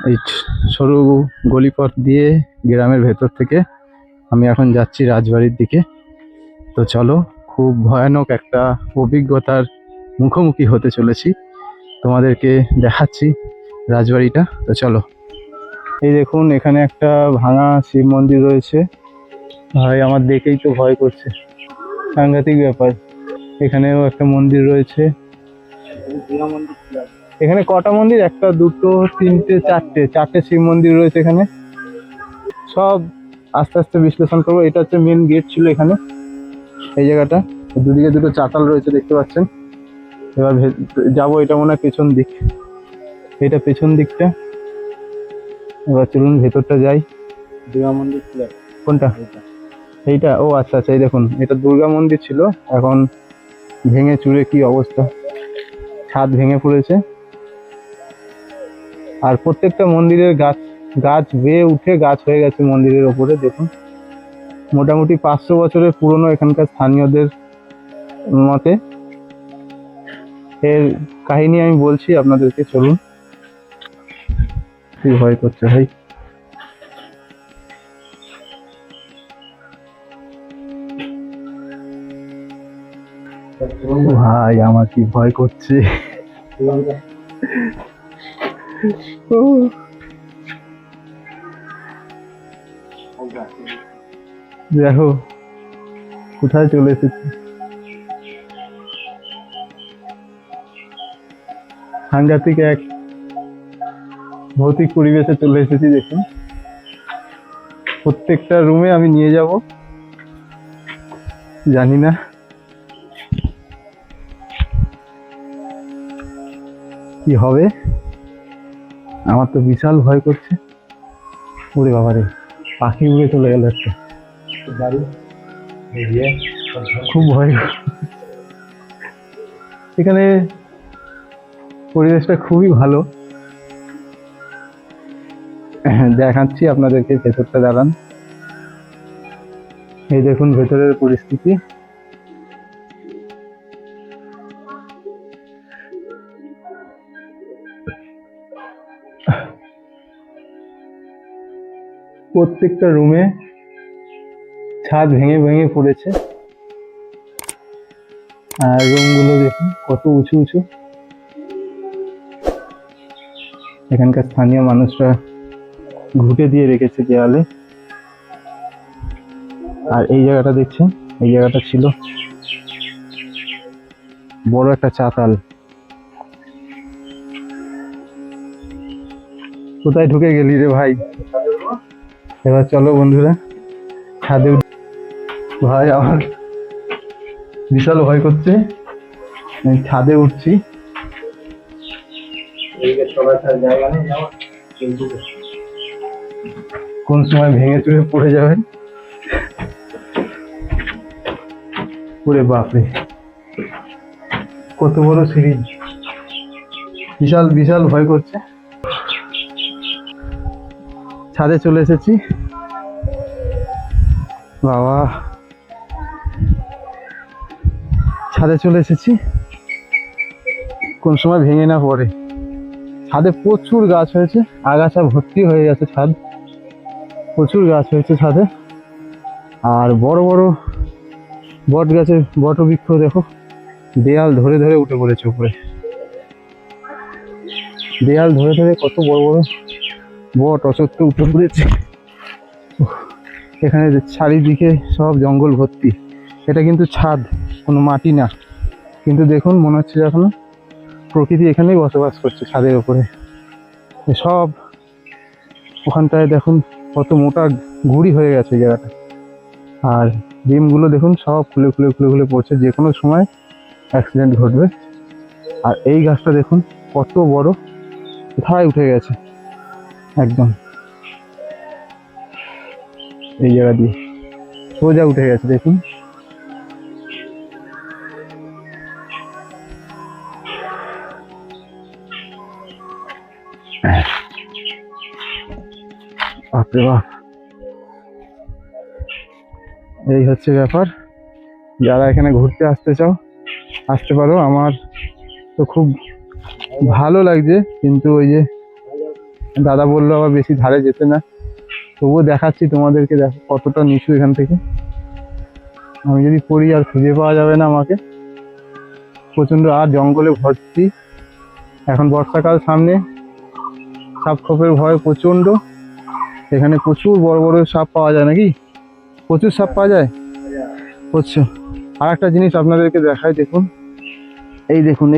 এই সরু গলিপথ দিয়ে গ্রামের ভেতর থেকে আমি এখন যাচ্ছি রাজবাড়ির দিকে। তো চলো, খুব ভয়ানক একটা অভিজ্ঞতার মুখোমুখি হতে চলেছি, তোমাদেরকে দেখাচ্ছি রাজবাড়িটা। তো চলো। এই দেখুন, এখানে একটা ভাঙা শিব মন্দির রয়েছে। ভাই আমার দেখেই তো ভয় করছে, সাংঘাতিক ব্যাপার। এখানেও একটা মন্দির রয়েছে। এখানে কটা মন্দির? একটা, দুটো, তিনটে, চারটে শিব মন্দির রয়েছে এখানে। সব আস্তে আস্তে বিশ্লেষণ করবো। এটা হচ্ছে মেন গেট ছিল এখানে, এই জায়গাটা। দুদিকে দুটো চাতাল রয়েছে, দেখতে পাচ্ছেন। এবার যাবো, এটা মনে হয় পেছন দিক, এটা পেছন দিকটা। এবার চলুন ভেতরটা যাই। দুর্গা মন্দির ছিল কোনটা? এইটা? ও আচ্ছা আচ্ছা, এই দেখুন, এটা দুর্গা মন্দির ছিল, এখন ভেঙে চুরে কি অবস্থা, ছাদ ভেঙে পড়েছে। আর প্রত্যেকটা মন্দিরের গাছ বেয়ে উঠে গাছ হয়ে গেছে মন্দিরের ওপরে। দেখুন, মোটামুটি 500 বছরের পুরনো এখানকার স্থানীয়দের মতে। এর কাহিনী আমি বলছি আপনাদেরকে, চলুন। কি ভয় করছে ভাই? ভাই আমার কি ভয় করছে। দেখো কোথায় চলে এসেছি, সাংঘাতিক এক ভৌতিক পরিবেশে চলে এসেছি। দেখুন, প্রত্যেকটা রুমে আমি নিয়ে যাব, জানি না কি হবে। আমার তো বিশাল ভয় করছে। ওরে বাবারে, পাখি উড়ে চলে গেল একটা। খুব ভয়। এখানে পরিবেশটা খুবই ভালো, দেখাচ্ছি আপনাদেরকে। ভেতরটা দাঁড়ান, এই দেখুন ভেতরের পরিস্থিতি। প্রত্যেকটা রুমে ছাদ ভেঙে ভেঙে পড়েছে। আর রুমগুলো দেখুন কত উঁচু উঁচু। এখানকার স্থানীয় মানুষরা ঘুঁটে দিয়ে রেখেছে দেওয়ালে। আর এই জায়গাটা দেখছেন, এই জায়গাটা ছিল বড় একটা চাতাল। কোথায় ঢুকে গেলি রে ভাই? এবার চলো বন্ধুরা, ছাদে। ভাই আমার বিশাল ভয় করছে, আমি ছাদে উঠছি। কোন সময় ভেঙে চুরে পড়ে যাবেন। ওরে বাপরে, কত বড় সিঁড়ি! বিশাল বিশাল ভয় করছে। ছাদে চলে এসেছি। বাবা, ছাদে চলে এসেছি, কোন সময় ভেঙে না পড়ে। ছাদে প্রচুর গাছ হয়েছে, আগাছা ভর্তি হয়ে গেছে ছাদ। প্রচুর গাছ হয়েছে ছাদে। আর বড় বড় বট গাছের বটবৃক্ষ দেখো, দেয়াল ধরে ধরে উঠে পড়েছে উপরে। দেয়াল ধরে ধরে কত বড় বড় বট অশ্বত্থ উঠে পড়েছে। এখানে চারিদিকে সব জঙ্গল ভর্তি। এটা কিন্তু ছাদ, কোনো মাটি না। কিন্তু দেখুন, মনে হচ্ছে যখন প্রকৃতি এখানেই বসবাস করছে ছাদের উপরে। সব ওখানটায় দেখুন কত মোটা গুড়ি হয়ে গেছে জায়গাটা। আর ডিমগুলো দেখুন সব খুলে খুলে খুলে খুলে পড়ছে, যে কোনো সময় অ্যাক্সিডেন্ট ঘটবে। আর এই গাছটা দেখুন কত বড়, কোথায় উঠে গেছে একদম। এই জায়গা দিয়ে সোজা উঠে গেছে দেখুন। বাপরে বাপ, এই হচ্ছে ব্যাপার। যারা এখানে ঘুরতে আসতে চাও আসতে পারো। আমার তো খুব ভালো লাগছে, কিন্তু ওই যে দাদা বললো আবার বেশি ধারে যেতে না, তবুও দেখাচ্ছি তোমাদেরকে, দেখো কতটা নিচু এখান থেকে। আমি যদি পড়ি আর খুঁজে পাওয়া যাবে না আমাকে। প্রচন্ড আর জঙ্গলে ভর্তি। এখন বর্ষাকাল সামনে, সাপ খোপের ভয় প্রচন্ড। এখানে প্রচুর বড় বড় সাপ পাওয়া যায় নাকি? প্রচুর সাপ পাওয়া যায় প্রচুর। আর একটা জিনিস আপনাদেরকে দেখাই, দেখুন এই দেখুন,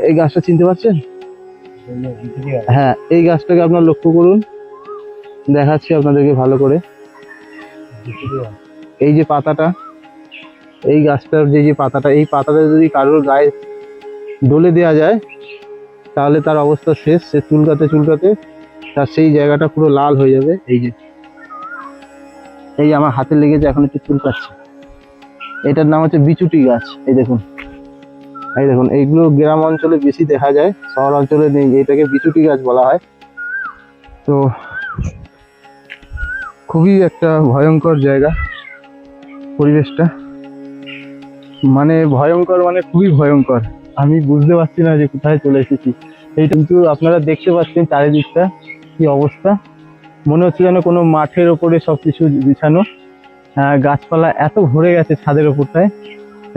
এই গাছটা চিনতে পারছেন? হ্যাঁ, এই গাছটাকে আপনার লক্ষ্য করুন, দেখাচ্ছি আপনাদেরকে ভালো করে। এই যে পাতাটা, এই গাছটার যে পাতাটা, এই পাতাটা যদি কারোর গায়ে ডলে দেওয়া যায় তাহলে তার অবস্থা শেষ। সে চুলকাতে চুলকাতে তার সেই জায়গাটা পুরো লাল হয়ে যাবে। এই আমার হাতে লেগেছে, এখন একটু চুলকাচ্ছে। এটার নাম হচ্ছে বিচুটি গাছ। এই দেখুন এইগুলো গ্রাম অঞ্চলে বেশি দেখা যায়, শহর অঞ্চলে নেই। এটাকে বিচুটি গাছ বলা হয়। তো খুবই একটা ভয়ঙ্কর জায়গা, পরিবেশটা মানে ভয়ঙ্কর, মানে খুবই ভয়ঙ্কর। আমি বুঝতে পারছি না যে কোথায় চলে এসেছি। এই কিন্তু আপনারা দেখতে পাচ্ছেন চারিদিকটা কি অবস্থা, মনে হচ্ছে যেন কোনো মাঠের ওপরে সবকিছু বিছানো। গাছপালা এত ভরে গেছে ছাদের ওপরটায়।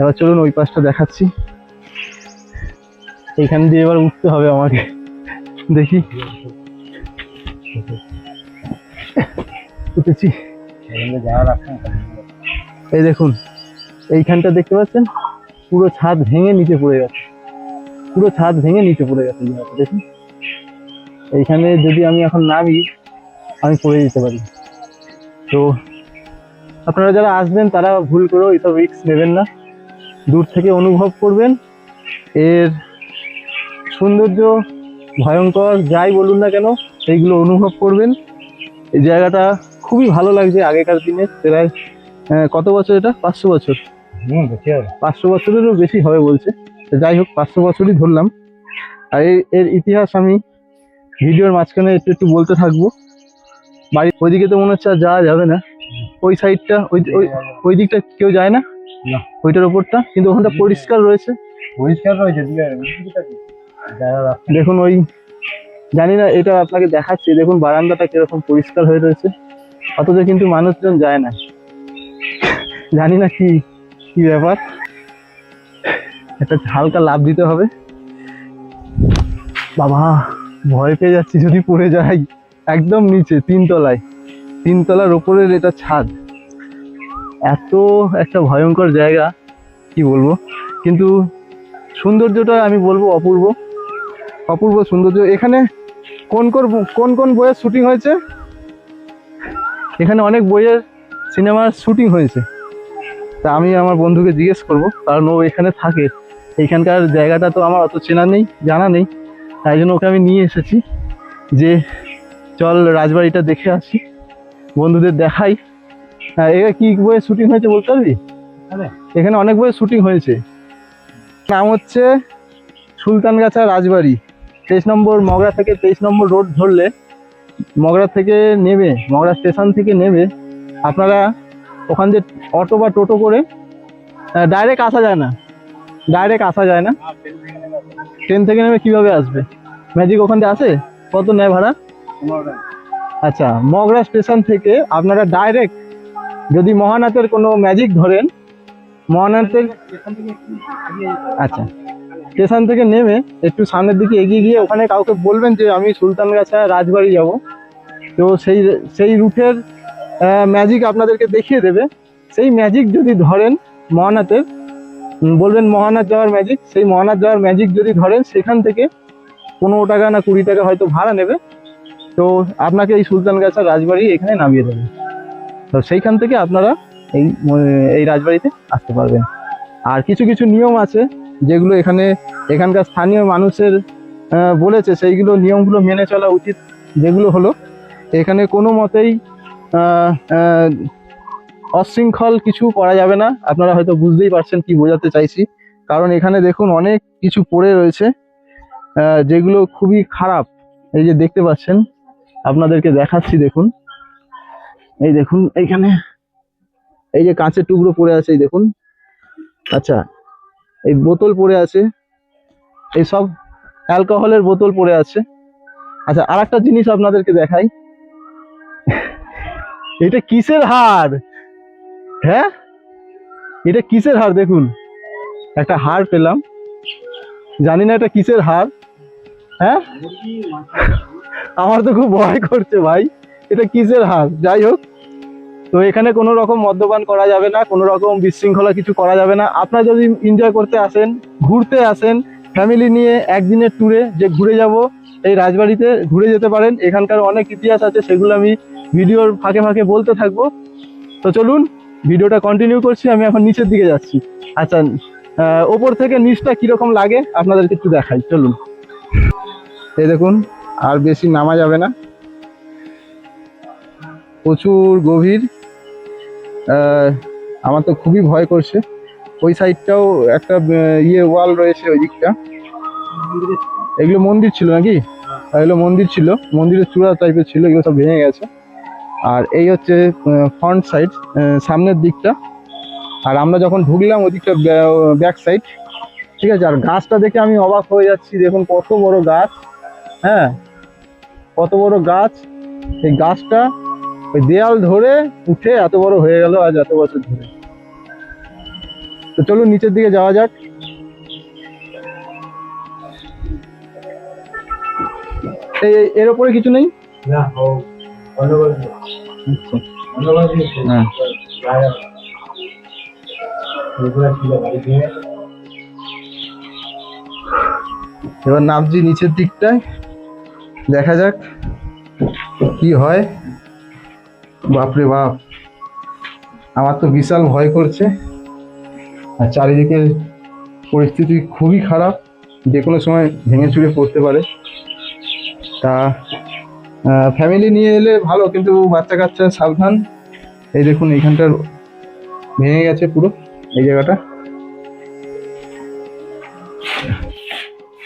এবার চলুন ওই পাশটা দেখাচ্ছি। এইখান দিয়ে এবার উঠতে হবে আমাকে, দেখি। উঠেছি। এই দেখুন এইখানটা দেখতে পাচ্ছেন, পুরো ছাদ ভেঙে নিচে পড়ে গেছে, পুরো ছাদ ভেঙে নিচে পড়ে গেছে। দেখুন এইখানে যদি আমি এখন নামি, আমি পড়ে যেতে পারি। তো আপনারা যারা আসবেন তারা ভুল করেও এইসব রিস্ক নেবেন না, দূর থেকে অনুভব করবেন এর সৌন্দর্য। ভয়ঙ্কর যাই বলুন না কেন, এইগুলো অনুভব করবেন। এই জায়গাটা খুবই ভালো লাগছে। আগেকার দিনে প্রায় কত বছর, এটা 500 বছর, 500 বছরেরও বেশি হবে বলছে। যাই হোক, 500 বছরই ধরলাম। আর এর ইতিহাস আমি ভিডিওর মাঝখানে একটু একটু বলতে থাকবো। বাড়ির ওইদিকে তো মনে হচ্ছে আর যাওয়া যাবে না, ওই সাইডটা, ওই দিকটা কেউ যায় না, ওইটার ওপরটা কিন্তু ওখানটা পরিষ্কার রয়েছে। দেখুন ওই, জানি না, এটা আপনাকে দেখাচ্ছি। দেখুন বারান্দাটা কিরকম পরিষ্কার হয়ে রয়েছে, অথচ কিন্তু মানুষজন যায় না। জানি না কি কি ব্যাপার। একটা হালকা লাফ দিতে হবে। বাবা, ভয় পেয়ে যাচ্ছি যদি পড়ে যাই। একদম নিচে, 3 তলায়, 3 তলার ওপরের এটা ছাদ। এত একটা ভয়ঙ্কর জায়গা, কি বলবো। কিন্তু সৌন্দর্যটা আমি বলবো অপূর্ব, অপূর্ব সৌন্দর্য। এখানে কোন কোন বইয়ের শুটিং হয়েছে? এখানে অনেক বইয়ের, সিনেমার শুটিং হয়েছে। তা আমি আমার বন্ধুকে জিজ্ঞেস করব, কারণ ও এখানে থাকে। এইখানকার জায়গাটা তো আমার অত চেনা নেই, জানা নেই, তাই জন্য ওকে আমি নিয়ে এসেছি যে চল রাজবাড়িটা দেখে আসি, বন্ধুদের দেখাই। এখানে কি বইয়ের শুটিং হয়েছে বলতে পারবি? এখানে অনেক বইয়ের শুটিং হয়েছে। নাম হচ্ছে সুলতানগাছা রাজবাড়ি। 23 নম্বর মগরা থেকে 23 নম্বর রোড ধরলে, মগরা থেকে নেমে, মগরা স্টেশন থেকে নেমে আপনারা ওখান দিয়ে অটো বা টোটো করে ডাইরেক্ট আসা যায় না, ট্রেন থেকে নেমে কিভাবে আসবে? ম্যাজিক ওখান থেকে আসে? কত নেয় ভাড়া? আচ্ছা, মগরা স্টেশন থেকে আপনারা ডাইরেক্ট যদি মহানাথের কোনো ম্যাজিক ধরেন, মহানাথের, আচ্ছা, স্টেশন থেকে নেমে একটু সামনের দিকে এগিয়ে গিয়ে ওখানে কাউকে বলবেন যে আমি সুলতানগাছা রাজবাড়ি যাব। তো সেই রুটের ম্যাজিক আপনাদেরকে দেখিয়ে দেবে। সেই ম্যাজিক যদি ধরেন মহানাথের, বলবেন মহানাথ যাওয়ার ম্যাজিক, সেই মহানাথ যাওয়ার ম্যাজিক যদি ধরেন, সেখান থেকে 15 টাকা না 20 টাকা হয়তো ভাড়া নেবে। তো আপনাকে এই সুলতানগাছা রাজবাড়ি এখানে নামিয়ে দেবে। তো সেইখান থেকে আপনারা এই রাজবাড়িতে আসতে পারবেন। আর কিছু কিছু নিয়ম আছে যেগুলো এখানকার স্থানীয় মানুষের বলেছে, সেইগুলো নিয়মগুলো মেনে চলা উচিত। যেগুলো হলো, এখানে কোনো মতেই অশৃঙ্খল কিছু করা যাবে না। আপনারা হয়তো বুঝতেই পারছেন কি বোঝাতে চাইছি। কারণ এখানে দেখুন অনেক কিছু পড়ে রয়েছে যেগুলো খুবই খারাপ। এই যে দেখতে পাচ্ছেন, আপনাদেরকে দেখাচ্ছি, দেখুন, এই দেখুন এইখানে এই যে কাঁচের টুকরো পড়ে আছে, এই দেখুন। আচ্ছা, এই বোতল পড়ে আছে, এই সব অ্যালকোহলের বোতল পড়ে আছে। আচ্ছা, আর একটা জিনিস আপনাদেরকে দেখাই, এটা কিসের হার? হ্যাঁ, এটা কিসের হার দেখুন, একটা হার পেলাম, জানি না এটা কিসের হার। হ্যাঁ, আমার তো খুব ভয় করছে ভাই, এটা কিসের হার। যাই হোক, তো এখানে কোনো রকম মদ্যপান করা যাবে না, কোনো রকম বিশৃঙ্খলা কিছু করা যাবে না। আপনারা যদি এনজয় করতে আসেন, ঘুরতে আসেন ফ্যামিলি নিয়ে একদিনের ট্যুরে, যে ঘুরে যাব এই রাজবাড়িতে, ঘুরে যেতে পারেন। এখানকার অনেক ইতিহাস আছে, সেগুলো আমি ভিডিওর ফাঁকে ফাঁকে বলতে থাকবো। তো চলুন ভিডিওটা কন্টিনিউ করছি, আমি এখন নিচের দিকে যাচ্ছি। আচ্ছা, ওপর থেকে নিচটা কিরকম লাগে আপনাদেরকে একটু দেখাই, চলুন। এই দেখুন, আর বেশি নামা যাবে না, প্রচুর গভীর। আমার তো খুবই ভয় করছে। ওই সাইডটাও একটা ওয়াল রয়েছে ওই দিকটা, এগুলো মন্দির ছিল নাকি? এগুলো মন্দির ছিল, মন্দিরের চূড়া টাইপের ছিল, এগুলো সব ভেঙে গেছে। আর এই হচ্ছে ফ্রন্ট সাইড, সামনের দিকটা। আর আমরা যখন ঢুকলাম ওই দিকটা ব্যাক সাইড, ঠিক আছে। আর গাছটা দেখে আমি অবাক হয়ে যাচ্ছি, দেখুন কত বড় গাছ। হ্যাঁ, কত বড় গাছ। এই গাছটা ওই দেয়াল ধরে উঠে এত বড় হয়ে গেল আজ এত বছর ধরে। তো চলুন নিচের দিকে যাওয়া যাক। এর ওপরে কিছু নেই? এবার নামছি নিচের দিকটায়, দেখা যাক কি হয়। বাপরে বাপ, আমার তো বিশাল ভয় করছে। আর চারিদিকের পরিস্থিতি খুবই খারাপ, যে কোনো সময় ভেঙে চুরে পড়তে পারে। তা ফ্যামিলি নিয়ে এলে ভালো, কিন্তু বাচ্চা কাচ্চা সাবধান। এই দেখুন এইখানটার ভেঙে গেছে পুরো এই জায়গাটা।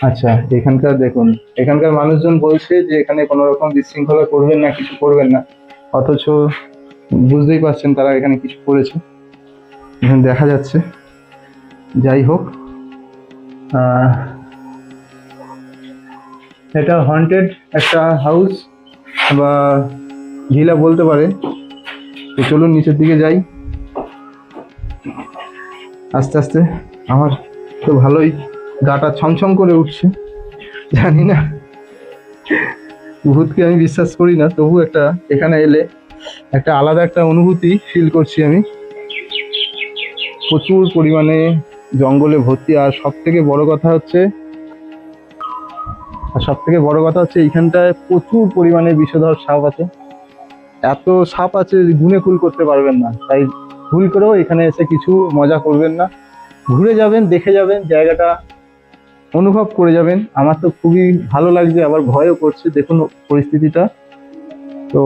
আচ্ছা, এখানকার দেখুন, এখানকার মানুষজন বলছে যে এখানে কোনো রকম বিশৃঙ্খলা করবেন না, কিছু করবেন না, অথচ বুঝতেই পারছেন তারা এখানে কিছু করেছে, এখানে দেখা যাচ্ছে। যাই হোক, এটা হন্টেড একটা হাউস বা ভিলা বলতে পারে। তো চলুন নিচের দিকে যাই আস্তে আস্তে। আমার তো ভালোই গাটা ছমছম করে উঠছে, জানি না, ভূতকে আমি বিশ্বাস করি না, তবু একটা এখানে এলে একটা আলাদা একটা অনুভূতি ফিল করছি আমি। প্রচুর পরিমাণে জঙ্গলে ভর্তি। আর সব থেকে বড় কথা হচ্ছে এইখানটায় প্রচুর পরিমাণে বিষধর সাপ আছে। এত সাপ আছে গুনে কুল করতে পারবেন না। তাই ভুল করেও এখানে এসে কিছু মজা করবেন না, ঘুরে যাবেন, দেখে যাবেন, জায়গাটা অনুভব করে যাবেন। আমার তো খুবই ভালো লাগছে, আবার ভয়ও করছে, দেখুন পরিস্থিতিটা। তো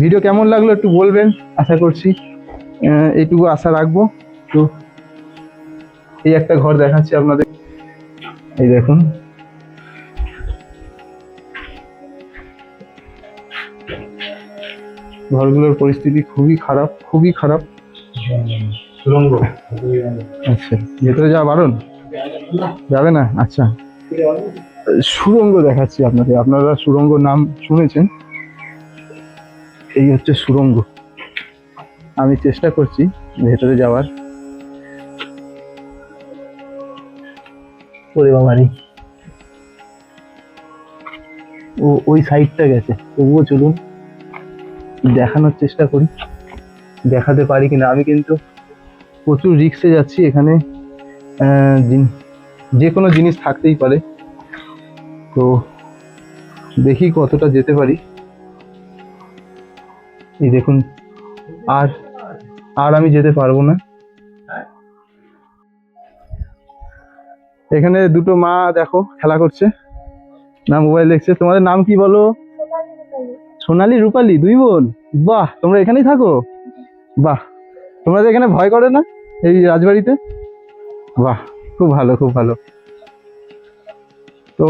ভিডিও কেমন লাগলো একটু বলবেন, আশা করছি এইটুকু আশা রাখবো। তো এই একটা ঘর দেখাচ্ছি আপনাদের, এই দেখুন। ঘরগুলোর পরিস্থিতি খুবই খারাপ, খুবই খারাপ। সুড়ঙ্গ, আচ্ছা, ভেতরে যাওয়া বারণ, যাবে না? আচ্ছা, সুড়ঙ্গ দেখাচ্ছি আপনাদের, আপনারা সুড়ঙ্গ নাম শুনেছেন, এই হচ্ছে সুড়ঙ্গ। আমি চেষ্টা করছি ভেতরে যাওয়ার। ওরে বাবারি, ও ওই সাইডটা গেছে, তবুও চলুন দেখানোর চেষ্টা করি, দেখাতে পারি কিনা। আমি কিন্তু প্রচুর রিস্কে যাচ্ছি, এখানে যে কোনো জিনিস থাকতেই পারে, তো দেখি কতটা যেতে পারি। এই দেখুন, আর আর আমি যেতে পারবো না। এখানে দুটো মা দেখো খেলা করছে, না মোবাইল দেখছে। তোমাদের নাম কি বলো? সোনালি, রূপালী, দুই বোন। বাহ, তোমরা এখানেই থাকো? বাহ, তোমাদের এখানে ভয় করে না এই রাজবাড়িতে? বাহ, খুব ভালো, খুব ভালো। তো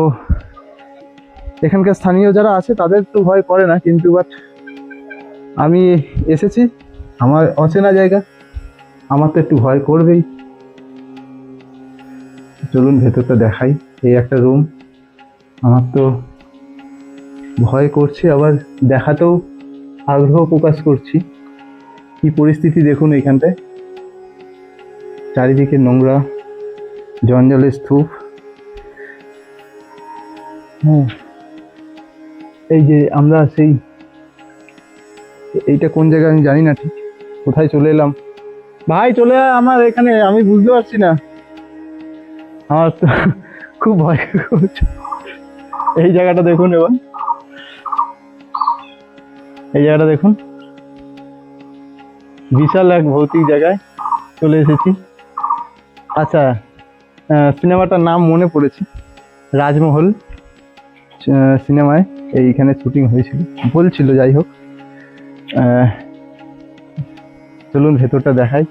এখানকার স্থানীয় যারা আছে তাদের তো ভয় করে না, কিন্তু বাট আমি এসেছি, আমার অচেনা জায়গা, আমার তো একটু ভয় করবেই। চলুন ভেতরটা দেখাই। এই একটা রুম, আমার তো ভয় করছে, আবার দেখাতেও আগ্রহ প্রকাশ করছি। কি পরিস্থিতি দেখুন এইখানটায়, চারিদিকে নোংরা জঞ্জালের স্তূপ। হ্যাঁ, এই যে আমরা সেই, এইটা কোন জায়গায় আমি জানি না ঠিক, কোথায় চলে এলাম। ভাই চলে আয় আমার এখানে, আমি বুঝতে পারছি না, আমার তো খুব ভয় করছে। এই জায়গাটা দেখুন, এবার এই জায়গাটা দেখুন, বিশাল এক ভৌতিক জায়গায় চলে এসেছি। আচ্ছা, সিনেমাটার নাম মনে পড়েছে, রাজমহল সিনেমায় এইখানে শুটিং হয়েছিল বলছিল। যাই হোক, চলুন ভেতরটা দেখাই।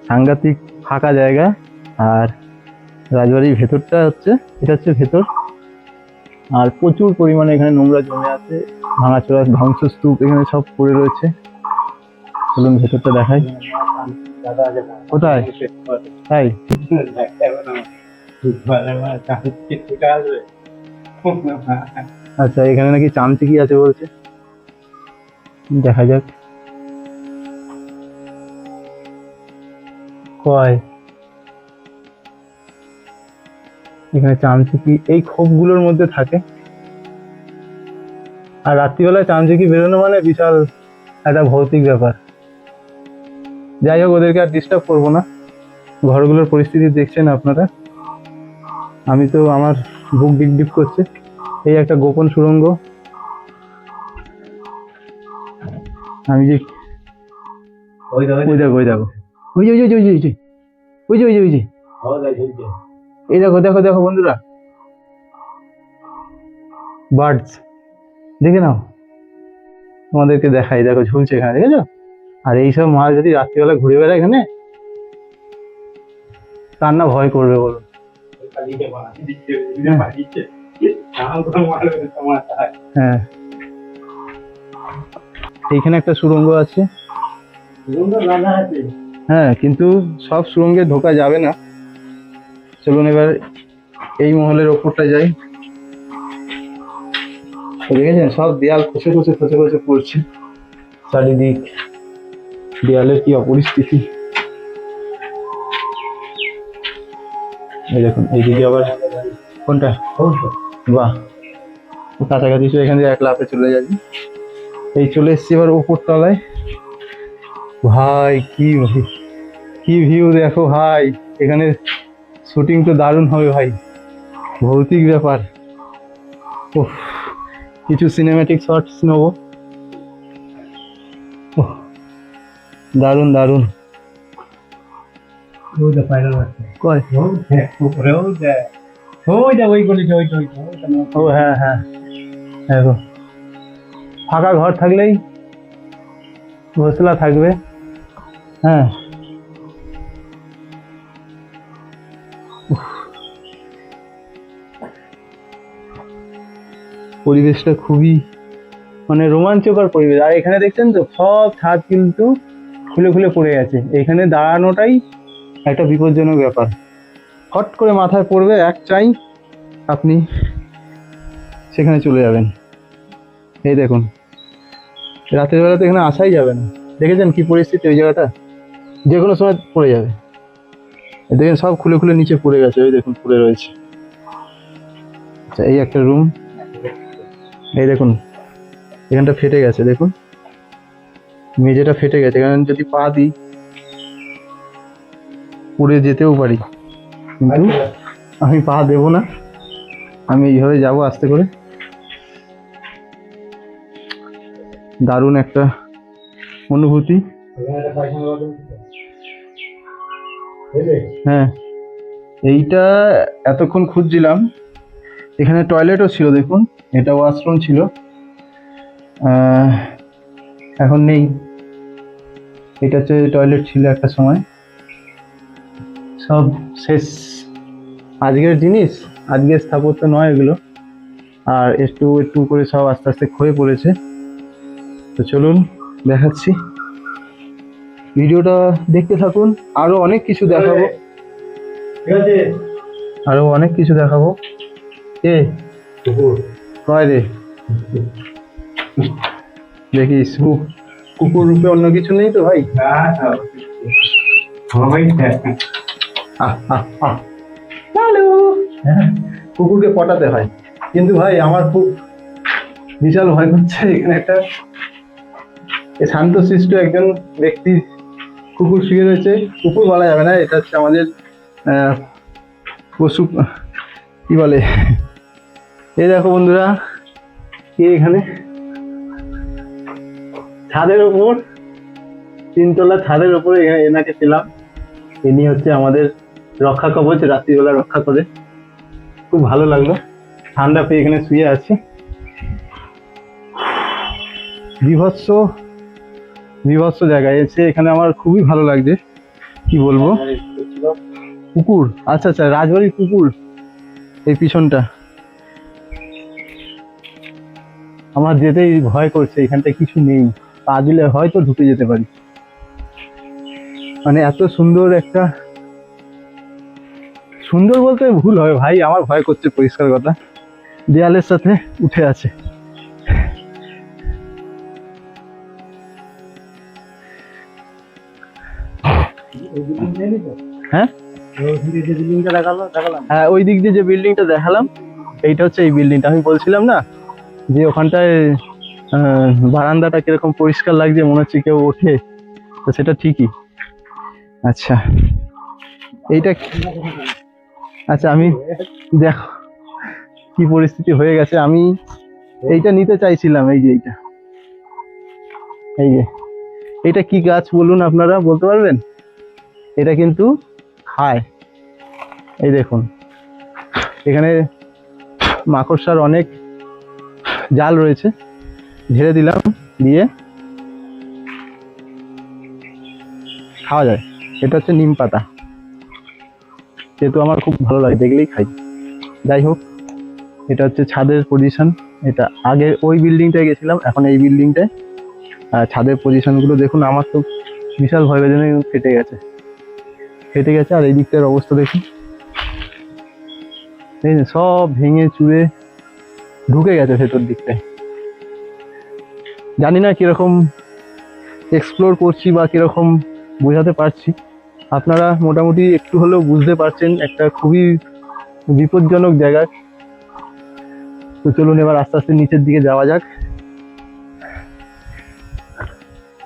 সাংঘাতিক ফাঁকা জায়গা, আর রাজবাড়ির ভেতরটা হচ্ছে, এটা হচ্ছে ভেতর, আর প্রচুর পরিমাণে এখানে নোংরা জমে আছে, ভাঙাচোরা ধ্বংসস্তূপ এখানে সব পড়ে রয়েছে। চলুন ভেতরটা দেখাই। কোথায়? তাই? আচ্ছা, এখানে নাকি চামচিকি আছে বলছে, দেখা যাক। কয় এখানে চামচিকি এই খোপগুলোর মধ্যে থাকে, আর রাত্রিবেলায় চামচিকি বেরোনো মানে বিশাল একটা ভৌতিক ব্যাপার। যাই হোক, ওদেরকে আর ডিস্টার্ব করবো না। ঘরগুলোর পরিস্থিতি দেখছেন আপনারা, আমি তো, আমার বুক ডিপ ডিপ করছে। এই একটা গোপন সুড়ঙ্গ, আমি যে ওই দেখো ওই দেখো, ওই যে ওই যে ওই যে ওই যে ওই যে ওই যে ওই যে এই দেখো দেখো দেখো বন্ধুরা, বার্ডস দেখে নাও, তোমাদেরকে দেখাই, দেখো ঝুলছে এখানে, দেখেছো? আর এইসব মাছ যদি রাত্রিবেলা ঘুরে বেড়ায় এখানে, কার না ভয় করবে বলুন? হ্যাঁ, এইখানে একটা সুড়ঙ্গ আছে। হ্যাঁ, কিন্তু সব সুড়ঙ্গে ঢোকা যাবে না। চলুন এবার এই মহলের ওপরটা যাই। দেখেছেন সব দেয়াল খসে খসে খসে খসে পড়ছে, চারিদিক দেয়ালের কি অপরিস্থিতি। এই দেখুন, এইদিকে আবার কোনটা, বাহ, কাছাকাছি এখান থেকে এক লাফে চলে যাবি। এই চলে এসছি এবার উপর তলায়। ভাই কি ভিউ দেখো ভাই, এখানে শুটিং তো দারুণ হবে ভাই, ভৌতিক ব্যাপার। ওহ, কিছু সিনেম্যাটিক শটস নেবো। দারুণ দারুণ। কয় ও হ্যাঁ হ্যাঁ, দেখো ফাঁকা ঘর থাকলেই ঘোষলা থাকবে। হ্যাঁ, পরিবেশটা খুবই মানে রোমাঞ্চকর পরিবেশ। আর এখানে দেখছেন তো সব ছাদ কিন্তু খুলে খুলে পড়ে গেছে, এখানে দাঁড়ানোটাই একটা বিপজ্জনক ব্যাপার। হট করে মাথায় পড়বে এক চাই, আপনি সেখানে চলে যাবেন। এই দেখুন, রাতের বেলা তো এখানে আসাই যাবে না। দেখেছেন কি পরিস্থিতি, ওই জায়গাটা যে কোনো সময় পড়ে যাবে। দেখেন সব খুলে খুলে নিচে পড়ে গেছে, ওই দেখুন পড়ে রয়েছে। আচ্ছা, এই একটা রুম, এই দেখুন এখানটা ফেটে গেছে, দেখুন মেঝেটা ফেটে গেছে, এখানে যদি পা দিই পড়ে যেতেও পারি, কিন্তু আমি পা দেবো না, আমি এইভাবে যাবো আস্তে করে। দারুণ একটা অনুভূতি। হ্যাঁ, এইটা এতক্ষণ খুঁজছিলাম, এখানে টয়লেটও ছিল, দেখুন এটা ওয়াশরুম ছিল, এখন নেই। এটা হচ্ছে টয়লেট ছিল একটা সময়, সব শেষ। আজকের জিনিস, আজকের স্থাপত্য নয় এগুলো, আর একটু একটু করে সব আস্তে আস্তে ক্ষয়ে পড়েছে। তো চলুন দেখাচ্ছি, ভিডিওটা দেখতে থাকুন, আরো অনেক কিছু দেখাবো, আরো অনেক কিছু দেখাবো। কয় রে দেখিস কুকুর রূপে অন্য কিছু নেই তো ভাই? হ্যালো, কুকুরকে পটাতে হয়, কিন্তু ভাই আমার খুব বিশাল ভয় করছে। এখানে একটা শান্তশিষ্ট একজন ব্যক্তি কুকুর শুয়ে রয়েছে। কুকুর বলা যাবে না, এটা হচ্ছে আমাদের পশু, কি বলে, এই দেখো বন্ধুরা, কে এখানে ছাদের ওপর, 3 তলা ছাদের ওপরে এনাকে ছিলাম। ইনি হচ্ছে আমাদের রক্ষা কবচ, রাত্রিবেলা রক্ষা করে। খুব ভালো লাগলো, ঠান্ডা পেয়ে এখানে শুয়ে আছি। বিভৎস বিভৎস জায়গায় এসে এখানে আমার খুবই ভালো লাগছে, কি বলবো। কুকুর, আচ্ছা আচ্ছা, রাজবাড়ির কুকুর এই পিছনটা। আমার যেতেই ভয় করছে, এখানটা কিছু নেই, পা দিলে হয়তো ঢুকে যেতে পারি। মানে এত সুন্দর একটা, সুন্দর বলতে ভুল হবে ভাই, আমার ভয় করছে, পরিষ্কার কথা। দেয়ালের সাথে উঠে আছে। হ্যাঁ হ্যাঁ, ওই দিক দিয়ে যে বিল্ডিংটা দেখালাম, এইটা হচ্ছে এই বিল্ডিংটা। আমি বলছিলাম না যে ওখানটায় বারান্দাটা কিরকম পরিষ্কার লাগছে, মনে হচ্ছে কেউ ওঠে, তো সেটা ঠিকই। আচ্ছা এইটা, আচ্ছা আমি দেখো কি পরিস্থিতি হয়ে গেছে। আমি এইটা নিতে চাইছিলাম, এই যে এইটা, এই যে এটা কি গাছ বলুন আপনারা, বলতে পারবেন? এটা কিন্তু খায়, এই দেখুন এখানে মাকড়সার অনেক জাল রয়েছে, ঝেড়ে দিলাম, দিয়ে খাওয়া যায়। এটা হচ্ছে নিম পাতা, যেহেতু আমার খুব ভালো লাগে, দেখলেই খাই। যাই হোক, এটা হচ্ছে ছাদের পজিশন। এটা আগে ওই বিল্ডিংটায় গেছিলাম, এখন এই বিল্ডিংটায়। ছাদের পজিশনগুলো দেখুন, আমার তো বিশাল ভয় বেদনে ফেটে গেছে। আর এই দিকটার অবস্থা দেখুন, এই যে সব ভেঙে চুরে ঢুকে গেছে ভেতর দিকটায়। জানি না কিরকম এক্সপ্লোর করছি বা কিরকম বোঝাতে পারছি, আপনারা মোটামুটি একটু হলেও বুঝতে পারছেন। একটা খুবই বিপজ্জনক জায়গা। তো চলুন এবার আস্তে আস্তে নিচের দিকে যাওয়া যাক।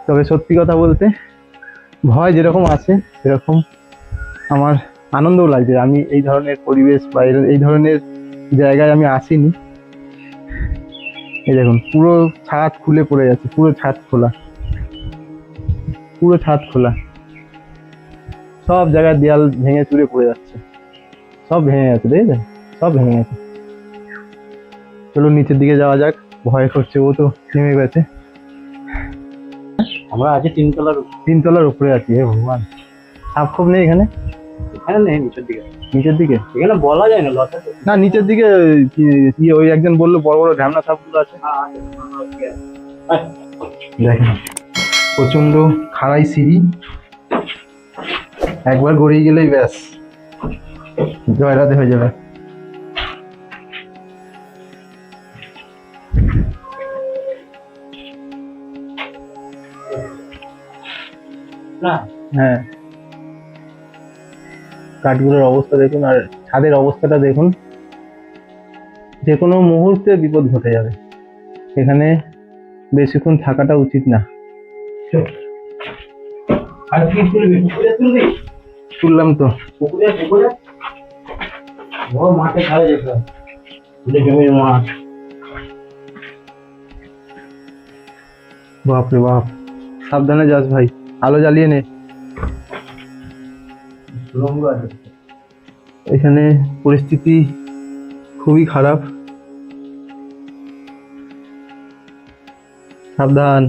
তবে সত্যি কথা বলতে ভয় যেরকম আছে সেরকম আমার আনন্দও লাগছে। আমি এই ধরনের পরিবেশ বা এই ধরনের জায়গায় আমি আসিনি। এই দেখুন পুরো ছাদ খুলে পড়ে যাচ্ছে, পুরো ছাদ খোলা, সব জায়গায় দেয়াল ভেঙে চুরে পড়ে যাচ্ছে, সব ভেঙে গেছে, দেখেছেন, সব ভেঙে গেছে। চলুন নিচের দিকে যাওয়া যাক, ভয় করছে, ও তো নেমে গেছে। আমরা আছি 3 তলার উপরে আছি। হে ভগবান, সাপ খোপ নেই এখানে? এখানে নেই, নিচের দিকে এখানে বলা যায় না, না নিচের দিকে কি ওই একজন বললো বড় বড় ঢ্যামনা সাপগুলো আছে। দেখেন প্রচন্ড খাড়াই সিঁড়ি, একবার গড়িয়ে গেলেই ব্যাস জয়রাধে হয়ে যাবে। হ্যাঁ, কাঠগুলোর অবস্থা দেখুন, আর ছাদের অবস্থাটা দেখুন, যে কোনো মুহূর্তে বিপদ ঘটে যাবে। এখানে বেশিক্ষণ থাকাটা উচিত না। তুললাম তো, মাঠে খাওয়া যেত, জমির মাঠ। বাপরে বাপ, সাবধানে যাস ভাই, আলো জ্বালিয়ে নে। এখানে পরিস্থিতি খুবই খারাপ, সাবধান।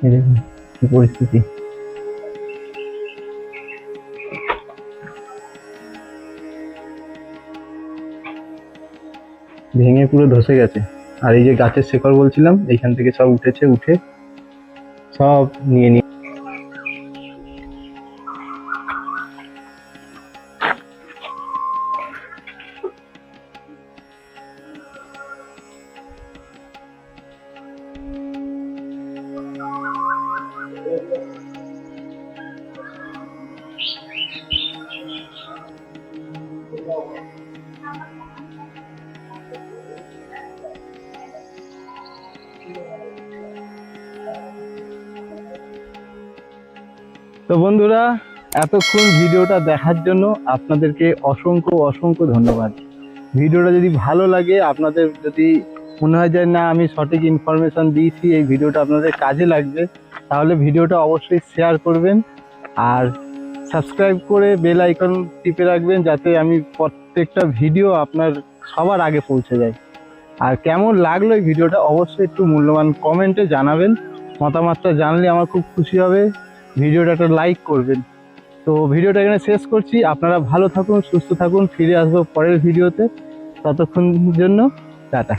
এই দেখুন কি পরিস্থিতি। ভেঙে পুরো ধসে গেছে। আর এই যে গাছের শেকড় বলছিলাম, এইখান থেকে সব উঠেছে, উঠে সব নিয়ে তো বন্ধুরা, এতক্ষণ ভিডিওটা দেখার জন্য আপনাদেরকে অসংখ্য অসংখ্য ধন্যবাদ। ভিডিওটা যদি ভালো লাগে, আপনাদের যদি মনে হয় যে না আমি সঠিক ইনফরমেশন দিয়েছি, এই ভিডিওটা আপনাদের কাজে লাগবে, তাহলে ভিডিওটা অবশ্যই শেয়ার করবেন আর সাবস্ক্রাইব করে বেল আইকন টিপে রাখবেন, যাতে আমি প্রত্যেকটা ভিডিও আপনার সবার আগে পৌঁছে যায়। আর কেমন লাগলো এই ভিডিওটা অবশ্যই একটু মূল্যবান কমেন্টে জানাবেন। মতামতটা জানলে আমার খুব খুশি হবে। ভিডিওটা একটা লাইক করবেন। তো ভিডিওটা এখানে শেষ করছি। আপনারা ভালো থাকুন, সুস্থ থাকুন। ফিরে আসবো পরের ভিডিওতে। ততক্ষণ জন্য টাটা।